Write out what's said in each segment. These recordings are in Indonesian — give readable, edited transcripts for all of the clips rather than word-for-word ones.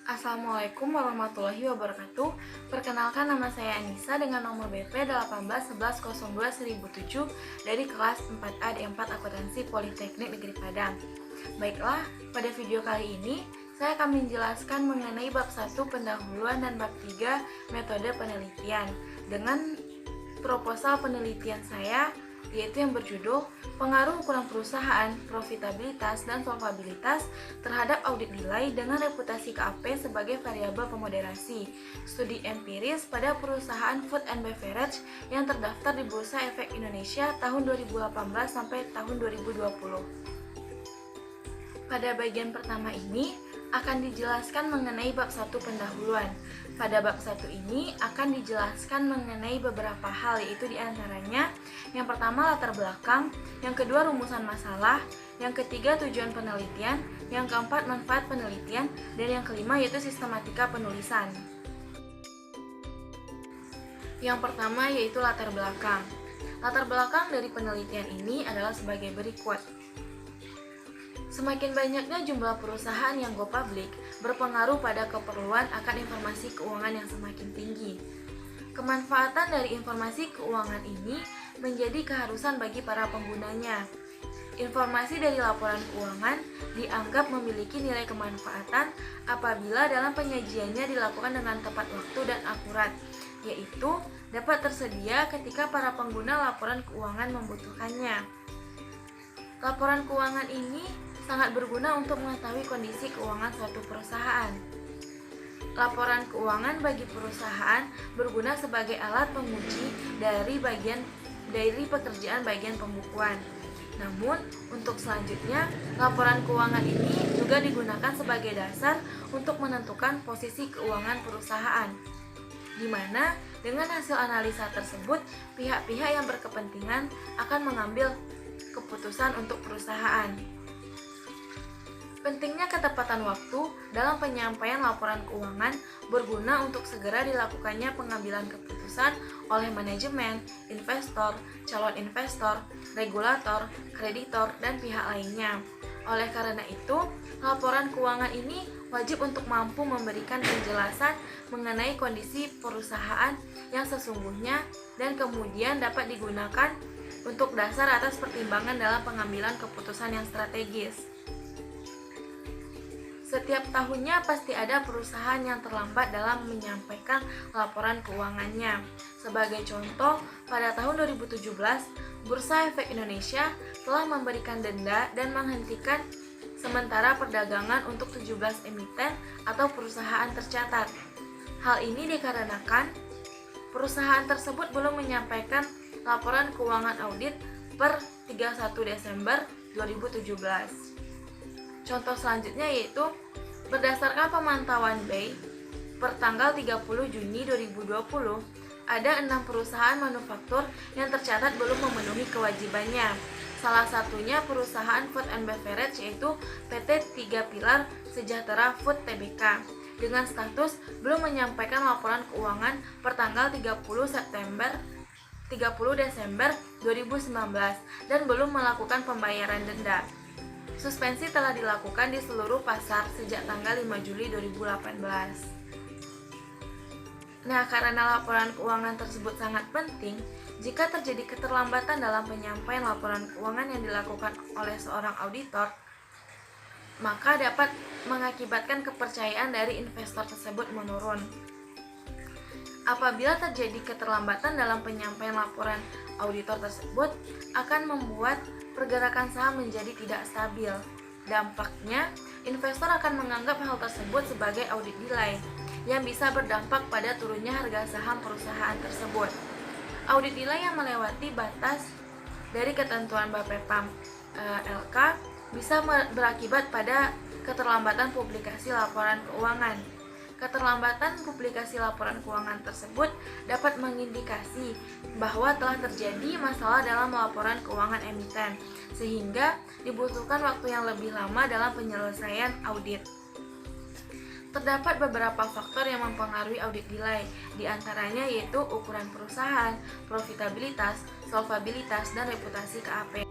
Assalamualaikum warahmatullahi wabarakatuh. Perkenalkan, nama saya Anissa dengan nomor BP 1811021007 dari kelas 4A D4 Akuntansi Politeknik Negeri Padang. Baiklah, pada video kali ini saya akan menjelaskan mengenai bab 1 pendahuluan dan bab 3 metode penelitian dengan proposal penelitian saya, yaitu yang berjudul Pengaruh Ukuran Perusahaan, Profitabilitas, dan Solvabilitas terhadap audit nilai dengan reputasi KAP sebagai variabel pemoderasi, studi empiris pada perusahaan food and beverage yang terdaftar di Bursa Efek Indonesia tahun 2018 sampai tahun 2020. Pada bagian pertama ini akan dijelaskan mengenai bab 1 pendahuluan. Pada bab 1 ini akan dijelaskan mengenai beberapa hal, yaitu diantaranya yang pertama latar belakang, yang kedua rumusan masalah, yang ketiga tujuan penelitian, yang keempat manfaat penelitian, dan yang kelima yaitu sistematika penulisan. Yang pertama yaitu latar belakang. Latar belakang dari penelitian ini adalah sebagai berikut. Semakin banyaknya jumlah perusahaan yang go public berpengaruh pada keperluan akan informasi keuangan yang semakin tinggi. Kemanfaatan dari informasi keuangan ini menjadi keharusan bagi para penggunanya. Informasi dari laporan keuangan dianggap memiliki nilai kemanfaatan apabila dalam penyajiannya dilakukan dengan tepat waktu dan akurat, yaitu dapat tersedia ketika para pengguna laporan keuangan membutuhkannya. Laporan keuangan ini sangat berguna untuk mengetahui kondisi keuangan suatu perusahaan. Laporan keuangan bagi perusahaan berguna sebagai alat penguji dari pekerjaan bagian pembukuan. Namun, untuk selanjutnya, laporan keuangan ini juga digunakan sebagai dasar untuk menentukan posisi keuangan perusahaan, di mana dengan hasil analisa tersebut, pihak-pihak yang berkepentingan akan mengambil keputusan untuk perusahaan. Pentingnya ketepatan waktu dalam penyampaian laporan keuangan berguna untuk segera dilakukannya pengambilan keputusan oleh manajemen, investor, calon investor, regulator, kreditor, dan pihak lainnya. Oleh karena itu, laporan keuangan ini wajib untuk mampu memberikan penjelasan mengenai kondisi perusahaan yang sesungguhnya dan kemudian dapat digunakan untuk dasar atas pertimbangan dalam pengambilan keputusan yang strategis. Setiap tahunnya pasti ada perusahaan yang terlambat dalam menyampaikan laporan keuangannya. Sebagai contoh, pada tahun 2017, Bursa Efek Indonesia telah memberikan denda dan menghentikan sementara perdagangan untuk 17 emiten atau perusahaan tercatat. Hal ini dikarenakan perusahaan tersebut belum menyampaikan laporan keuangan audit per 31 Desember 2017. Contoh selanjutnya yaitu berdasarkan pemantauan BEI per tanggal 30 Juni 2020, ada 6 perusahaan manufaktur yang tercatat belum memenuhi kewajibannya. Salah satunya perusahaan food and beverage yaitu PT 3 Pilar Sejahtera Food Tbk dengan status belum menyampaikan laporan keuangan per tanggal 30 Desember 2019 dan belum melakukan pembayaran denda. Suspensi telah dilakukan di seluruh pasar sejak tanggal 5 Juli 2018. Nah, karena laporan keuangan tersebut sangat penting, jika terjadi keterlambatan dalam penyampaian laporan keuangan yang dilakukan oleh seorang auditor, maka dapat mengakibatkan kepercayaan dari investor tersebut menurun. Apabila terjadi keterlambatan dalam penyampaian laporan auditor tersebut, akan membuat pergerakan saham menjadi tidak stabil. Dampaknya, investor akan menganggap hal tersebut sebagai audit nilai yang bisa berdampak pada turunnya harga saham perusahaan tersebut. Audit nilai yang melewati batas dari ketentuan Bapepam LK bisa berakibat pada keterlambatan publikasi laporan keuangan. Keterlambatan publikasi laporan keuangan tersebut dapat mengindikasi bahwa telah terjadi masalah dalam laporan keuangan emiten, sehingga dibutuhkan waktu yang lebih lama dalam penyelesaian audit. Terdapat beberapa faktor yang mempengaruhi audit nilai, diantaranya yaitu ukuran perusahaan, profitabilitas, solvabilitas, dan reputasi KAP.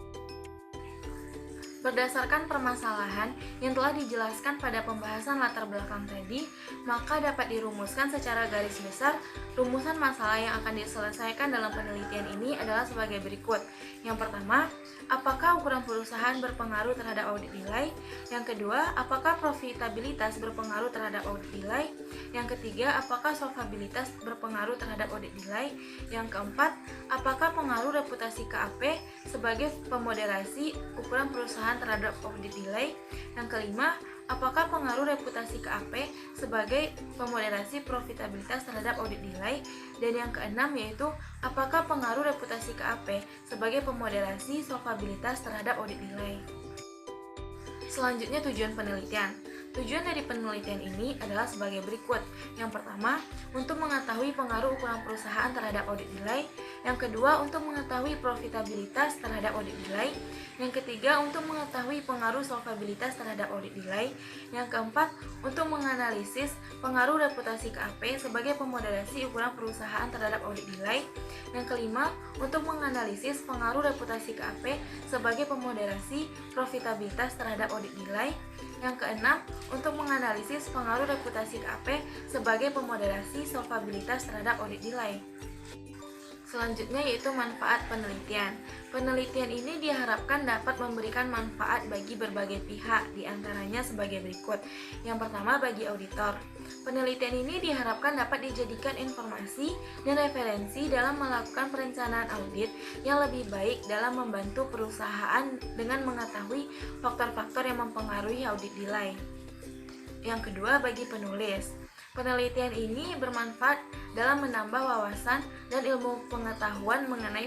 Berdasarkan permasalahan yang telah dijelaskan pada pembahasan latar belakang tadi, maka dapat dirumuskan secara garis besar. Rumusan masalah yang akan diselesaikan dalam penelitian ini adalah sebagai berikut. Yang pertama, apakah ukuran perusahaan berpengaruh terhadap audit nilai? Yang kedua, apakah profitabilitas berpengaruh terhadap audit nilai? Yang ketiga, apakah solvabilitas berpengaruh terhadap audit nilai? Yang keempat, apakah pengaruh reputasi KAP sebagai pemoderasi ukuran perusahaan terhadap audit nilai? Yang kelima, apakah pengaruh reputasi KAP sebagai pemoderasi profitabilitas terhadap audit nilai? Dan yang keenam yaitu apakah pengaruh reputasi KAP sebagai pemoderasi solvabilitas terhadap audit nilai? Selanjutnya, tujuan penelitian. Tujuan dari penelitian ini adalah sebagai berikut. Yang pertama, untuk mengetahui pengaruh ukuran perusahaan terhadap audit nilai. Yang kedua, untuk mengetahui profitabilitas terhadap audit nilai. Yang ketiga, untuk mengetahui pengaruh solvabilitas terhadap audit nilai. Yang keempat, untuk menganalisis pengaruh reputasi KAP sebagai pemoderasi ukuran perusahaan terhadap audit nilai. Yang kelima, untuk menganalisis pengaruh reputasi KAP sebagai pemoderasi profitabilitas terhadap audit nilai. Yang keenam, untuk menganalisis pengaruh reputasi KAP sebagai pemoderasi solvabilitas terhadap audit nilai. Selanjutnya yaitu manfaat penelitian. Penelitian ini diharapkan dapat memberikan manfaat bagi berbagai pihak, diantaranya sebagai berikut. Yang pertama, bagi auditor. Penelitian ini diharapkan dapat dijadikan informasi dan referensi dalam melakukan perencanaan audit yang lebih baik dalam membantu perusahaan dengan mengetahui faktor-faktor yang mempengaruhi audit nilai. Yang kedua, bagi penulis. Penelitian ini bermanfaat dalam menambah wawasan dan ilmu pengetahuan mengenai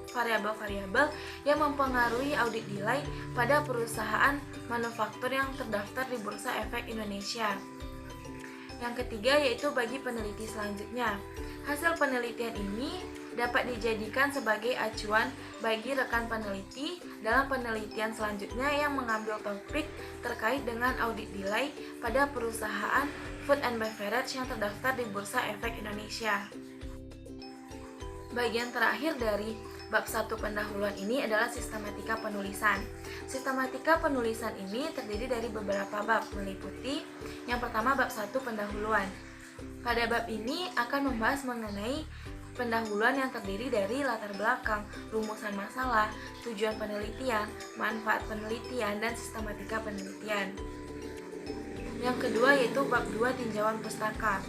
variabel-variabel yang mempengaruhi audit nilai pada perusahaan manufaktur yang terdaftar di Bursa Efek Indonesia. Yang ketiga yaitu bagi peneliti selanjutnya. Hasil penelitian ini dapat dijadikan sebagai acuan bagi rekan peneliti dalam penelitian selanjutnya yang mengambil topik terkait dengan audit nilai pada perusahaan food and beverage yang terdaftar di Bursa Efek Indonesia. Bagian terakhir dari bab 1 pendahuluan ini adalah sistematika penulisan. Sistematika penulisan ini terdiri dari beberapa bab, meliputi yang pertama bab 1 pendahuluan. Pada bab ini akan membahas mengenai pendahuluan yang terdiri dari latar belakang, rumusan masalah, tujuan penelitian, manfaat penelitian, dan sistematika penelitian. Yang kedua yaitu bab 2 tinjauan pustaka.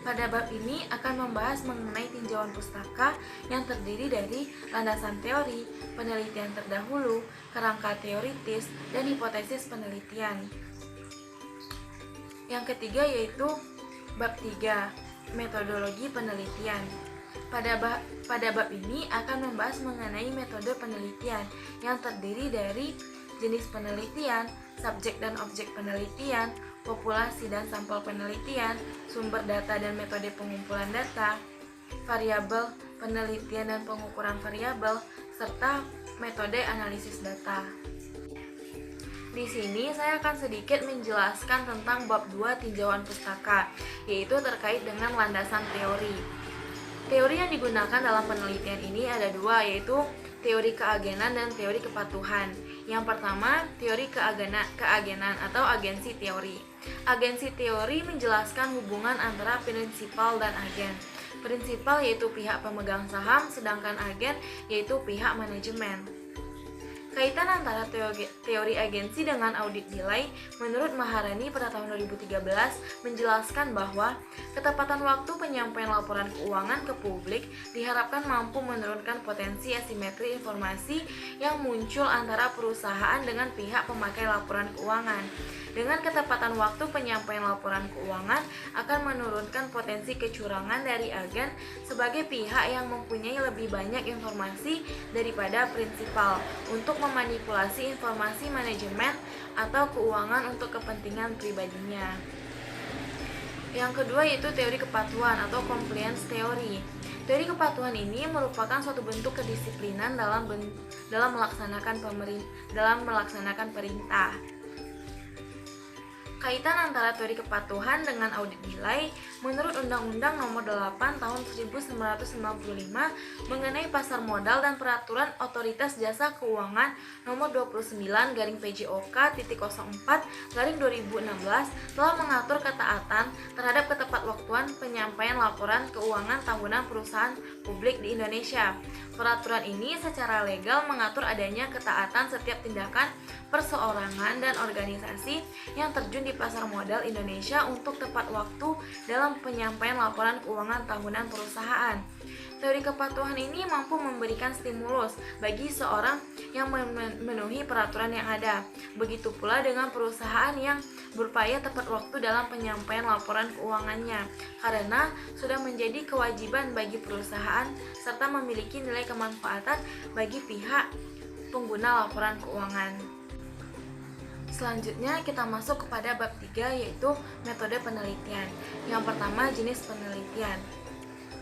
Pada bab ini akan membahas mengenai tinjauan pustaka yang terdiri dari landasan teori, penelitian terdahulu, kerangka teoritis, dan hipotesis penelitian. Yang ketiga yaitu bab 3, metodologi penelitian. Pada bab ini akan membahas mengenai metode penelitian yang terdiri dari jenis penelitian, subjek dan objek penelitian, populasi dan sampel penelitian, sumber data dan metode pengumpulan data, variabel penelitian dan pengukuran variabel, serta metode analisis data. Di sini saya akan sedikit menjelaskan tentang bab 2 tinjauan pustaka, yaitu terkait dengan landasan teori. Teori yang digunakan dalam penelitian ini ada dua, yaitu teori keagenan dan teori kepatuhan. Yang pertama, teori keagenan atau agensi teori. Agensi teori menjelaskan hubungan antara prinsipal dan agen. Prinsipal yaitu pihak pemegang saham, sedangkan agen yaitu pihak manajemen. Kaitan antara teori agensi dengan audit nilai menurut Maharani pada tahun 2013 menjelaskan bahwa ketepatan waktu penyampaian laporan keuangan ke publik diharapkan mampu menurunkan potensi asimetri informasi yang muncul antara perusahaan dengan pihak pemakai laporan keuangan. Dengan ketepatan waktu penyampaian laporan keuangan akan menurunkan potensi kecurangan dari agen sebagai pihak yang mempunyai lebih banyak informasi daripada prinsipal untuk memanipulasi informasi manajemen atau keuangan untuk kepentingan pribadinya. Yang kedua yaitu teori kepatuhan atau compliance theory. Teori kepatuhan ini merupakan suatu bentuk kedisiplinan dalam melaksanakan perintah. Kaitan antara teori kepatuhan dengan audit nilai menurut Undang-Undang Nomor 8 Tahun 1995 mengenai pasar modal dan Peraturan Otoritas Jasa Keuangan Nomor 29-PJ-OK-04/2016 telah mengatur ketaatan terhadap ketepatwaktuan penyampaian laporan keuangan tahunan perusahaan publik di Indonesia. Peraturan ini secara legal mengatur adanya ketaatan setiap tindakan perseorangan dan organisasi yang terjun di pasar modal Indonesia untuk tepat waktu dalam penyampaian laporan keuangan tahunan perusahaan. Teori kepatuhan ini mampu memberikan stimulus bagi seorang yang memenuhi peraturan yang ada. Begitu pula dengan perusahaan yang berupaya tepat waktu dalam penyampaian laporan keuangannya, karena sudah menjadi kewajiban bagi perusahaan serta memiliki nilai kemanfaatan bagi pihak pengguna laporan keuangan. Selanjutnya kita masuk kepada bab 3, yaitu metode penelitian. Yang pertama, jenis penelitian.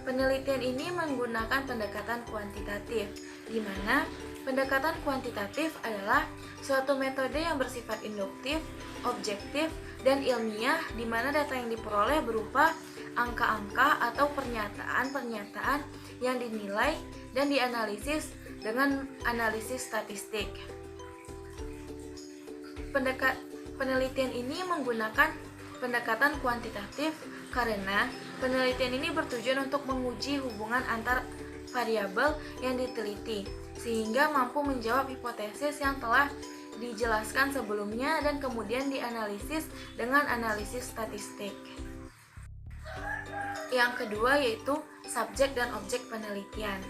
Penelitian ini menggunakan pendekatan kuantitatif, di mana pendekatan kuantitatif adalah suatu metode yang bersifat induktif, objektif, dan ilmiah, di mana data yang diperoleh berupa angka-angka atau pernyataan-pernyataan yang dinilai dan dianalisis dengan analisis statistik. Penelitian ini menggunakan pendekatan kuantitatif karena penelitian ini bertujuan untuk menguji hubungan antar variabel yang diteliti sehingga mampu menjawab hipotesis yang telah dijelaskan sebelumnya dan kemudian dianalisis dengan analisis statistik. Yang kedua yaitu subjek dan objek penelitian.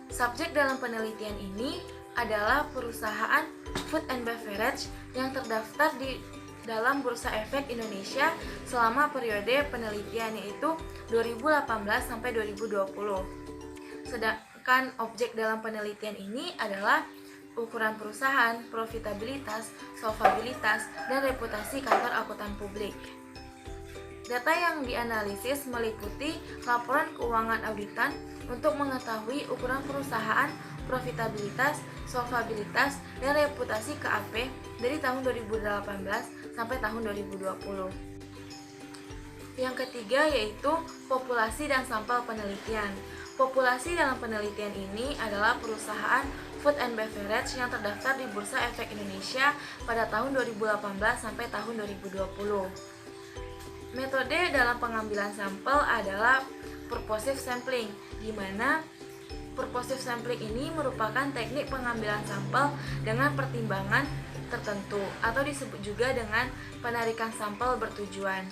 Subjek dalam penelitian ini adalah perusahaan food and beverage yang terdaftar di dalam Bursa Efek Indonesia selama periode penelitian, yaitu 2018 sampai 2020. Sedangkan objek dalam penelitian ini adalah ukuran perusahaan, profitabilitas, solvabilitas, dan reputasi kantor akuntan publik. Data yang dianalisis meliputi laporan keuangan auditan untuk mengetahui ukuran perusahaan, profitabilitas, solvabilitas, dan reputasi KAP dari tahun 2018 sampai tahun 2020. Yang ketiga yaitu populasi dan sampel penelitian. Populasi dalam penelitian ini adalah perusahaan food and beverage yang terdaftar di Bursa Efek Indonesia pada tahun 2018 sampai tahun 2020. Metode dalam pengambilan sampel adalah purposive sampling, di mana purposive sampling ini merupakan teknik pengambilan sampel dengan pertimbangan tertentu atau disebut juga dengan penarikan sampel bertujuan.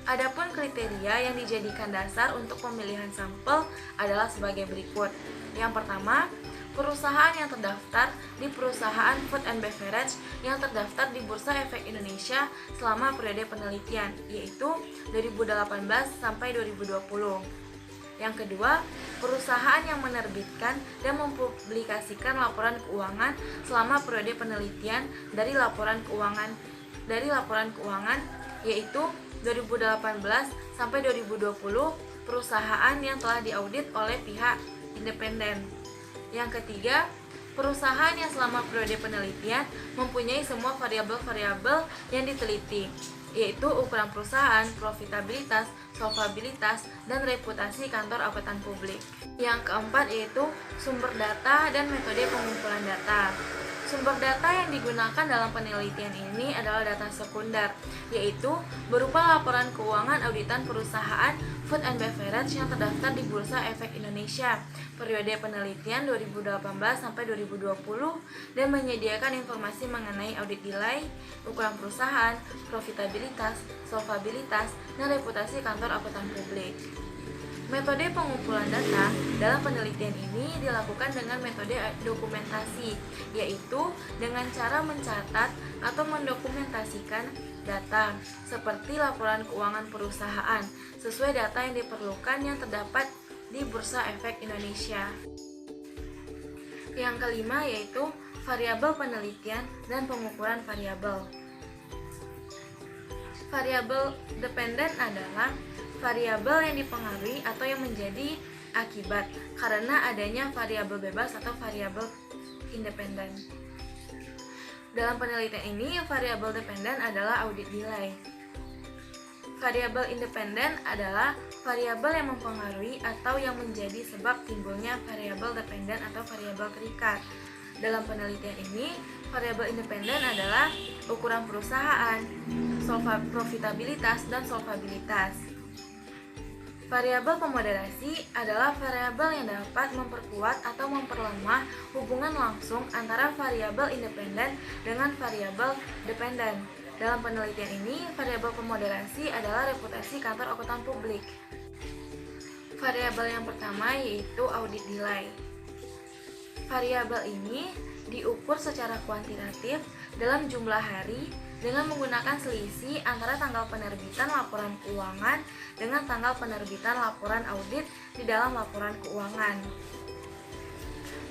Adapun kriteria yang dijadikan dasar untuk pemilihan sampel adalah sebagai berikut. Yang pertama, perusahaan yang terdaftar di perusahaan food and beverage yang terdaftar di Bursa Efek Indonesia selama periode penelitian, yaitu 2018 sampai 2020. Yang kedua, perusahaan yang menerbitkan dan mempublikasikan laporan keuangan selama periode penelitian dari laporan keuangan yaitu 2018 sampai 2020 perusahaan yang telah diaudit oleh pihak independen. Yang ketiga, perusahaan yang selama periode penelitian mempunyai semua variabel-variabel yang diteliti, yaitu ukuran perusahaan, profitabilitas, solvabilitas, dan reputasi kantor akuntan publik. Yang keempat yaitu sumber data dan metode pengumpulan data. Sumber data yang digunakan dalam penelitian ini adalah data sekunder, yaitu berupa laporan keuangan auditan perusahaan food and beverage yang terdaftar di Bursa Efek Indonesia periode penelitian 2018 sampai 2020 dan menyediakan informasi mengenai audit nilai, ukuran perusahaan, profitabilitas, solvabilitas, dan reputasi kantor akuntan publik. Metode pengumpulan data dalam penelitian ini dilakukan dengan metode dokumentasi, yaitu dengan cara mencatat atau mendokumentasikan data seperti laporan keuangan perusahaan sesuai data yang diperlukan yang terdapat di Bursa Efek Indonesia. Yang kelima yaitu variabel penelitian dan pengukuran variabel. Variabel dependen adalah variabel yang dipengaruhi atau yang menjadi akibat karena adanya variabel bebas atau variabel independen. Dalam penelitian ini, variabel dependen adalah audit delay. Variabel independen adalah variabel yang mempengaruhi atau yang menjadi sebab timbulnya variabel dependen atau variabel terikat. Dalam penelitian ini, variabel independen adalah ukuran perusahaan, profitabilitas, dan solvabilitas. Variabel pemoderasi adalah variabel yang dapat memperkuat atau memperlemah hubungan langsung antara variabel independen dengan variabel dependen. Dalam penelitian ini, variabel pemoderasi adalah reputasi kantor akuntan publik. Variabel yang pertama yaitu audit delay. Variabel ini diukur secara kuantitatif dalam jumlah hari dengan menggunakan selisih antara tanggal penerbitan laporan keuangan dengan tanggal penerbitan laporan audit di dalam laporan keuangan.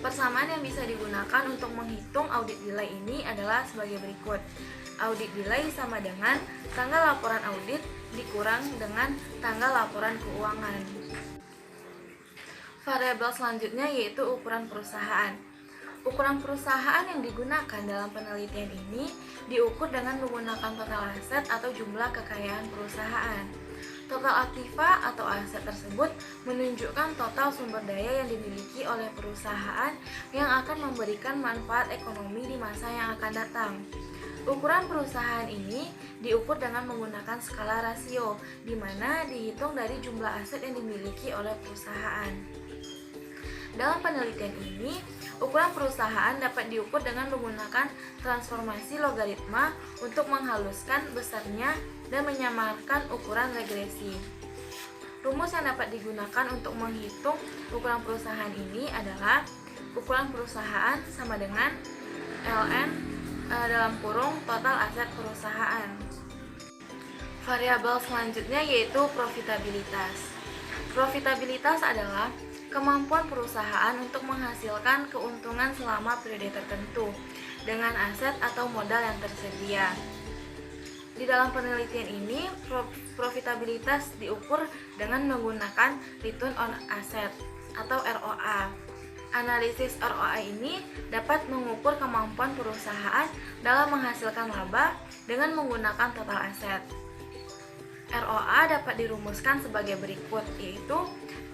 Persamaan yang bisa digunakan untuk menghitung audit delay ini adalah sebagai berikut. Audit delay sama dengan tanggal laporan audit dikurang dengan tanggal laporan keuangan. Variabel selanjutnya yaitu ukuran perusahaan. Ukuran perusahaan yang digunakan dalam penelitian ini diukur dengan menggunakan total aset atau jumlah kekayaan perusahaan. Total aktiva atau aset tersebut menunjukkan total sumber daya yang dimiliki oleh perusahaan yang akan memberikan manfaat ekonomi di masa yang akan datang. Ukuran perusahaan ini diukur dengan menggunakan skala rasio, di mana dihitung dari jumlah aset yang dimiliki oleh perusahaan. Dalam penelitian ini, ukuran perusahaan dapat diukur dengan menggunakan transformasi logaritma untuk menghaluskan besarnya dan menyamarkan ukuran regresi. Rumus yang dapat digunakan untuk menghitung ukuran perusahaan ini adalah ukuran perusahaan sama dengan ln dalam kurung total aset perusahaan. Variabel selanjutnya yaitu profitabilitas. Profitabilitas adalah kemampuan perusahaan untuk menghasilkan keuntungan selama periode tertentu dengan aset atau modal yang tersedia. Di dalam penelitian ini, profitabilitas diukur dengan menggunakan return on asset atau ROA. Analisis ROA ini dapat mengukur kemampuan perusahaan dalam menghasilkan laba dengan menggunakan total aset. ROA dapat dirumuskan sebagai berikut, yaitu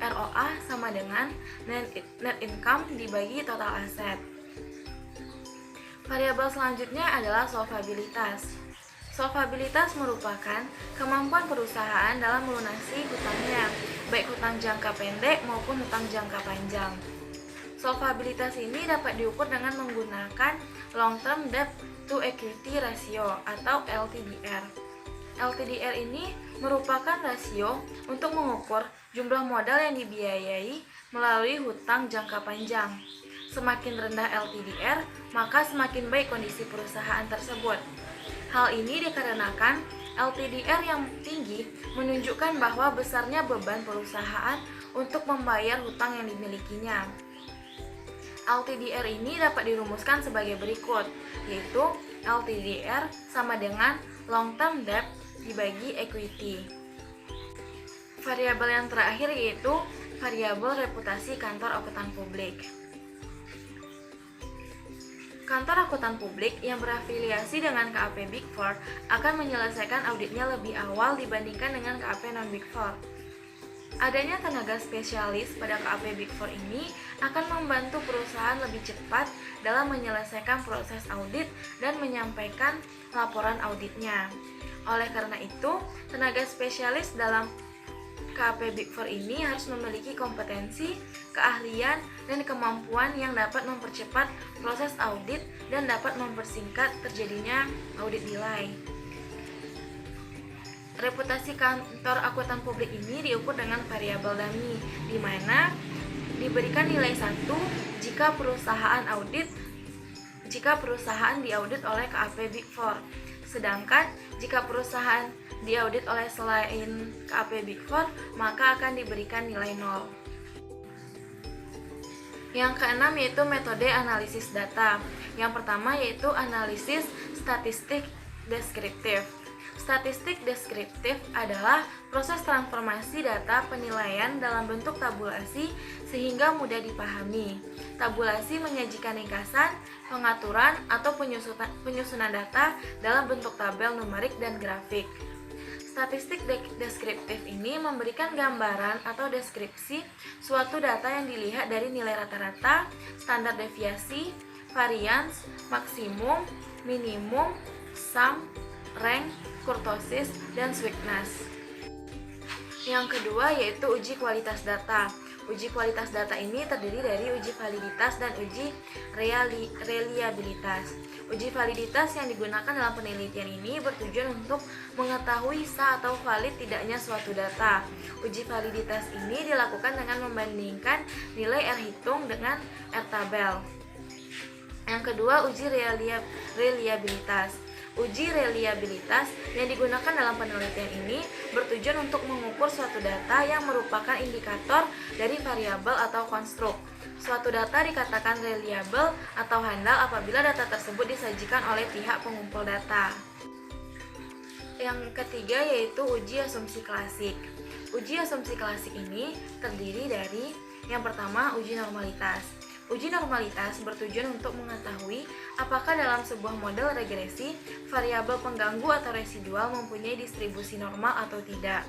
ROA sama dengan net income dibagi total aset. Variabel selanjutnya adalah solvabilitas. Solvabilitas merupakan kemampuan perusahaan dalam melunasi hutangnya, baik hutang jangka pendek maupun hutang jangka panjang. Solvabilitas ini dapat diukur dengan menggunakan long term debt to equity ratio atau LTDR. LTDR ini merupakan rasio untuk mengukur jumlah modal yang dibiayai melalui hutang jangka panjang. Semakin rendah LTDR, maka semakin baik kondisi perusahaan tersebut. Hal ini dikarenakan LTDR yang tinggi menunjukkan bahwa besarnya beban perusahaan untuk membayar hutang yang dimilikinya. LTDR ini dapat dirumuskan sebagai berikut, yaitu LTDR sama dengan long term debt dibagi equity. Variabel yang terakhir yaitu variabel reputasi kantor akuntan publik. Kantor akuntan publik yang berafiliasi dengan KAP Big Four akan menyelesaikan auditnya lebih awal dibandingkan dengan KAP non-Big Four. Adanya tenaga spesialis pada KAP Big Four ini akan membantu perusahaan lebih cepat dalam menyelesaikan proses audit dan menyampaikan laporan auditnya. Oleh karena itu, tenaga spesialis dalam KAP Big Four ini harus memiliki kompetensi, keahlian, dan kemampuan yang dapat mempercepat proses audit dan dapat mempersingkat terjadinya audit delay. Reputasi kantor akuntan publik ini diukur dengan variabel dummy, di mana diberikan nilai 1 jika perusahaan diaudit oleh KAP Big Four. Sedangkan jika perusahaan diaudit oleh selain KAP Big Four, maka akan diberikan nilai 0. Yang keenam yaitu metode analisis data. Yang pertama yaitu analisis statistik deskriptif. Statistik deskriptif adalah proses transformasi data penilaian dalam bentuk tabulasi sehingga mudah dipahami. Tabulasi menyajikan ringkasan, pengaturan, atau penyusunan data dalam bentuk tabel numerik dan grafik. Statistik deskriptif ini memberikan gambaran atau deskripsi suatu data yang dilihat dari nilai rata-rata, standar deviasi, varians, maksimum, minimum, sum, rank, kurtosis, dan sweetness. Yang kedua yaitu uji kualitas data. Uji kualitas data ini terdiri dari uji validitas dan uji reliabilitas. Uji validitas yang digunakan dalam penelitian ini bertujuan untuk mengetahui sah atau valid tidaknya suatu data. Uji validitas ini dilakukan dengan membandingkan nilai R hitung dengan R tabel. Yang kedua, uji reliabilitas. Uji reliabilitas yang digunakan dalam penelitian ini bertujuan untuk mengukur suatu data yang merupakan indikator dari variabel atau konstruk. Suatu data dikatakan reliable atau handal apabila data tersebut disajikan oleh pihak pengumpul data. Yang ketiga yaitu uji asumsi klasik. Uji asumsi klasik ini terdiri dari yang pertama, uji normalitas. Uji normalitas bertujuan untuk mengetahui apakah dalam sebuah model regresi variabel pengganggu atau residual mempunyai distribusi normal atau tidak.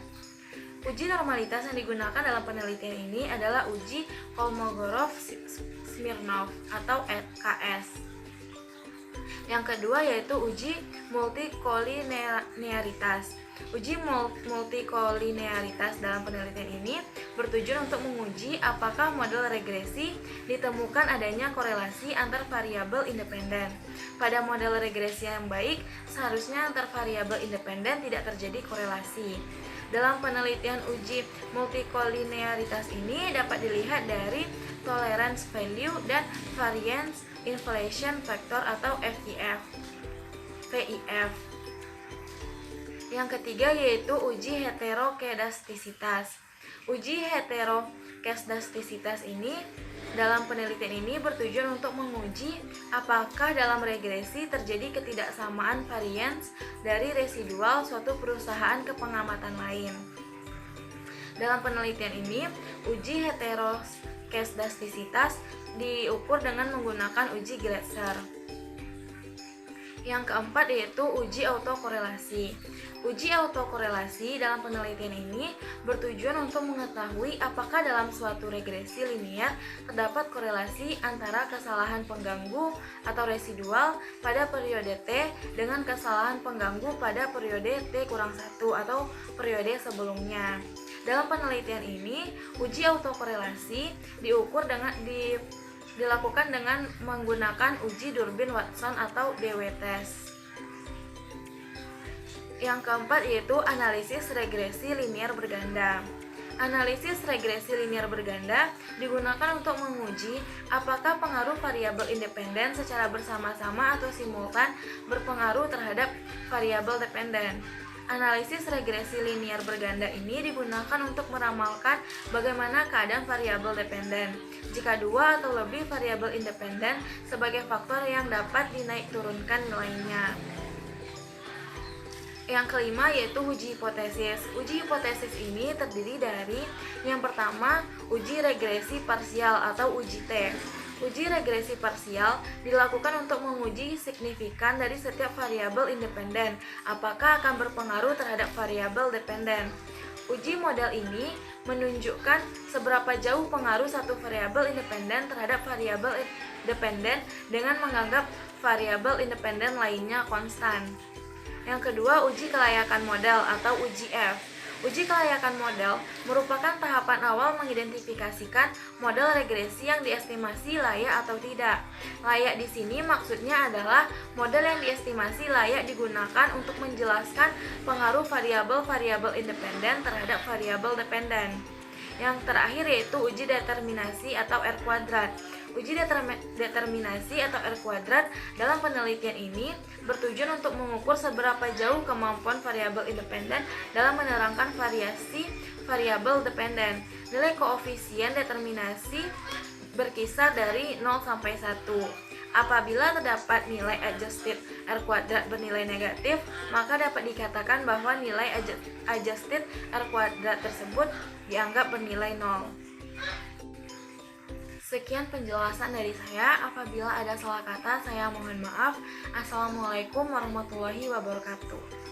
Uji normalitas yang digunakan dalam penelitian ini adalah uji Kolmogorov-Smirnov atau KS. Yang kedua yaitu uji multikolinearitas. Uji multikolinearitas dalam penelitian ini bertujuan untuk menguji apakah model regresi ditemukan adanya korelasi antar variabel independen. Pada model regresi yang baik, seharusnya antar variabel independen tidak terjadi korelasi. Dalam penelitian uji multikolinearitas ini dapat dilihat dari tolerance value dan variance inflation factor atau VIF. Yang ketiga yaitu uji heterokedastisitas. Uji heterokedastisitas ini dalam penelitian ini bertujuan untuk menguji apakah dalam regresi terjadi ketidaksamaan varians dari residual suatu perusahaan ke pengamatan lain. Dalam penelitian ini, uji heterokedastisitas diukur dengan menggunakan uji Glasser. Yang keempat yaitu uji autokorelasi. Uji autokorelasi dalam penelitian ini bertujuan untuk mengetahui apakah dalam suatu regresi linear terdapat korelasi antara kesalahan pengganggu atau residual pada periode T dengan kesalahan pengganggu pada periode T-1 atau periode sebelumnya. Dalam penelitian ini, uji autokorelasi dilakukan dengan menggunakan uji Durbin Watson atau DW test. Yang keempat yaitu analisis regresi linear berganda. Analisis regresi linear berganda digunakan untuk menguji apakah pengaruh variabel independen secara bersama-sama atau simultan berpengaruh terhadap variabel dependen. Analisis regresi linear berganda ini digunakan untuk meramalkan bagaimana keadaan variabel dependen jika dua atau lebih variabel independen sebagai faktor yang dapat dinaik turunkan nilainya. Yang kelima yaitu uji hipotesis. Uji hipotesis ini terdiri dari yang pertama, uji regresi parsial atau uji T. Uji regresi parsial dilakukan untuk menguji signifikan dari setiap variabel independen apakah akan berpengaruh terhadap variabel dependen. Uji model ini menunjukkan seberapa jauh pengaruh satu variabel independen terhadap variabel dependen dengan menganggap variabel independen lainnya konstan. Yang kedua, uji kelayakan model atau uji F. Uji kelayakan model merupakan tahapan awal mengidentifikasikan model regresi yang diestimasi layak atau tidak. Layak di sini maksudnya adalah model yang diestimasi layak digunakan untuk menjelaskan pengaruh variabel-variabel independen terhadap variabel dependen. Yang terakhir yaitu uji determinasi atau R kuadrat. Uji determinasi atau R kuadrat dalam penelitian ini bertujuan untuk mengukur seberapa jauh kemampuan variabel independen dalam menerangkan variasi variabel dependen. Nilai koefisien determinasi berkisar dari 0 sampai 1. Apabila terdapat nilai adjusted R kuadrat bernilai negatif, maka dapat dikatakan bahwa nilai adjusted R kuadrat tersebut dianggap bernilai 0. Sekian penjelasan dari saya. Apabila ada salah kata, saya mohon maaf. Assalamualaikum warahmatullahi wabarakatuh.